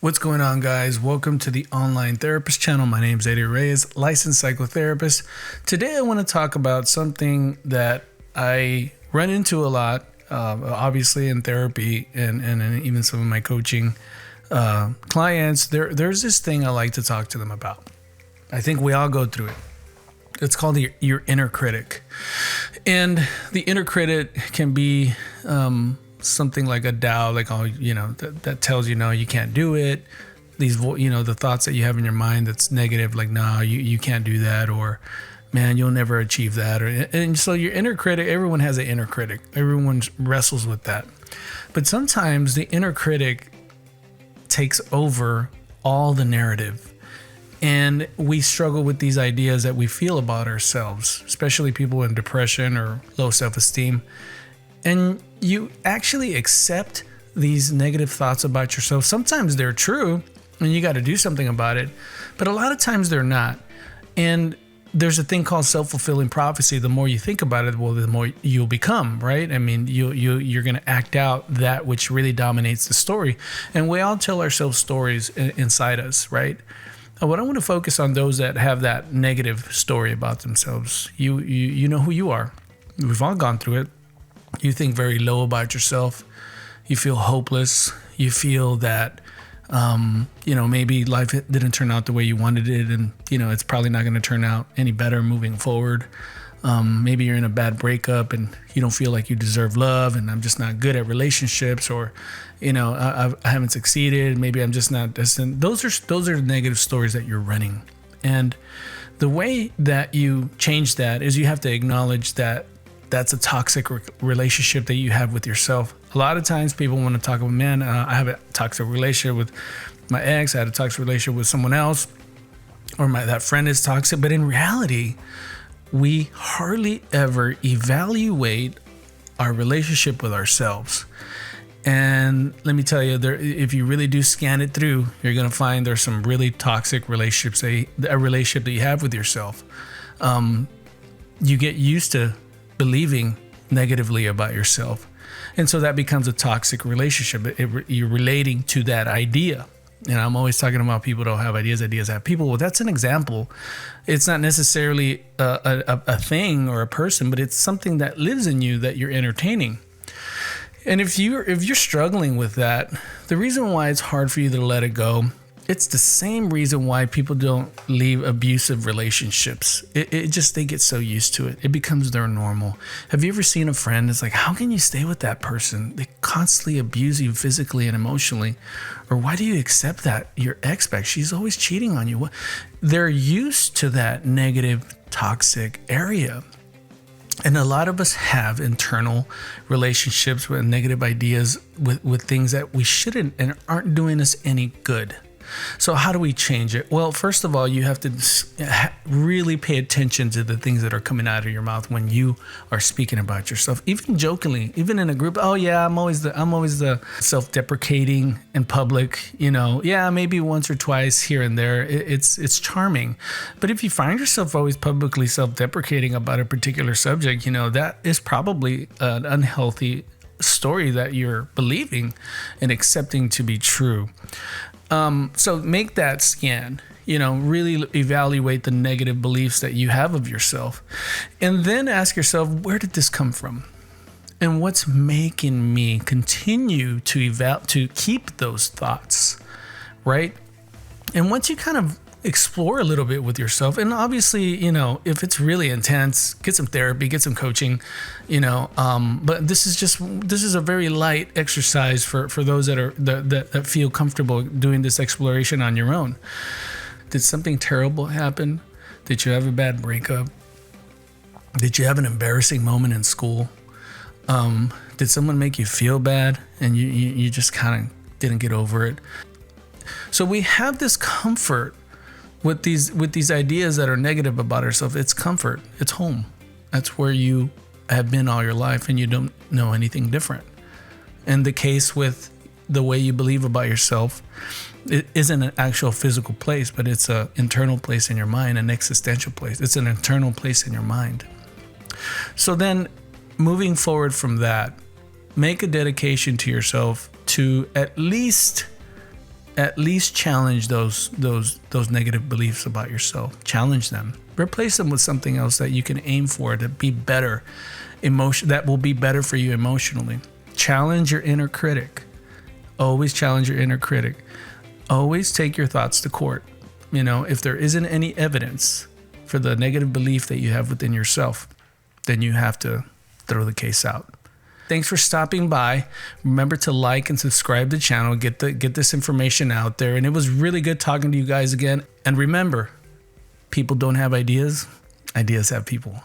What's going on, guys? Welcome to the Online Therapist channel. My name is Eddie Reyes, licensed psychotherapist. Today, I want to talk about something that I run into a lot, obviously in therapy and even some of my coaching clients. There's this thing I like to talk to them about. I think we all go through it. It's called your inner critic. And the inner critic can be something like a doubt, like, that tells you, no, you can't do it. These, the thoughts that you have in your mind that's negative, like, no, you can't do that, or, man, you'll never achieve that. And so your inner critic, everyone has an inner critic. Everyone wrestles with that. But sometimes the inner critic takes over all the narrative. And we struggle with these ideas that we feel about ourselves, especially people in depression or low self-esteem. And you actually accept these negative thoughts about yourself. Sometimes they're true and you got to do something about it, but a lot of times they're not. And there's a thing called self-fulfilling prophecy. The more you think about it, well, the more you'll become, right? I mean, you're going to act out that which really dominates the story. And we all tell ourselves stories inside us, right? What I want to focus on those that have that negative story about themselves. You know who you are. We've all gone through it. You think very low about yourself. You feel hopeless. You feel that, maybe life didn't turn out the way you wanted it, and, it's probably not going to turn out any better moving forward. Maybe you're in a bad breakup and you don't feel like you deserve love, and I'm just not good at relationships, or, I haven't succeeded. Maybe I'm just not destined. Those are negative stories that you're running. And the way that you change that is you have to acknowledge that that's a toxic relationship that you have with yourself. A lot of times people want to talk about, man, I have a toxic relationship with my ex. I had a toxic relationship with someone else, or that friend is toxic. But in reality, we hardly ever evaluate our relationship with ourselves. And let me tell you, if you really do scan it through, you're going to find there's some really toxic relationships, a relationship that you have with yourself. You get used to believing negatively about yourself. And so that becomes a toxic relationship. You're relating to that idea. And I'm always talking about people don't have ideas have people. Well, that's an example. It's not necessarily a thing or a person, but it's something that lives in you that you're entertaining. And if you're struggling with that, the reason why it's hard for you to let it go, it's the same reason why people don't leave abusive relationships. They get so used to it. It becomes their normal. Have you ever seen a friend that's like, how can you stay with that person? They constantly abuse you physically and emotionally. Or why do you accept that? Your ex back, she's always cheating on you. They're used to that negative, toxic area. And a lot of us have internal relationships with negative ideas with things that we shouldn't and aren't doing us any good. So how do we change it? Well, first of all, you have to really pay attention to the things that are coming out of your mouth when you are speaking about yourself, even jokingly, even in a group. Oh yeah, I'm always the self-deprecating in public. Yeah, maybe once or twice here and there. It's charming, but if you find yourself always publicly self-deprecating about a particular subject, that is probably an unhealthy story that you're believing and accepting to be true. So make that scan, really evaluate the negative beliefs that you have of yourself, and then ask yourself, where did this come from? And what's making me continue to keep those thoughts, right? And once you kind of explore a little bit with yourself, and obviously, if it's really intense, get some therapy, get some coaching, but this is a very light exercise for those that feel comfortable doing this exploration on your own. Did something terrible happen? Did you have a bad breakup? Did you have an embarrassing moment in school? Did someone make you feel bad and you just kind of didn't get over it? So we have this comfort with these ideas that are negative about ourselves. It's comfort. It's home. That's where you have been all your life, and you don't know anything different. And the case with the way you believe about yourself, it isn't an actual physical place, but it's an internal place in your mind, an existential place. It's an internal place in your mind. So then, moving forward from that, make a dedication to yourself to at least at least challenge those negative beliefs about yourself. Challenge them. Replace them with something else that you can aim for to be better, that will be better for you emotionally. Challenge your inner critic. Always challenge your inner critic. Always take your thoughts to court. If there isn't any evidence for the negative belief that you have within yourself, then you have to throw the case out. Thanks for stopping by. Remember to like and subscribe to the channel, get this information out there. And it was really good talking to you guys again. And remember, people don't have ideas. Ideas have people.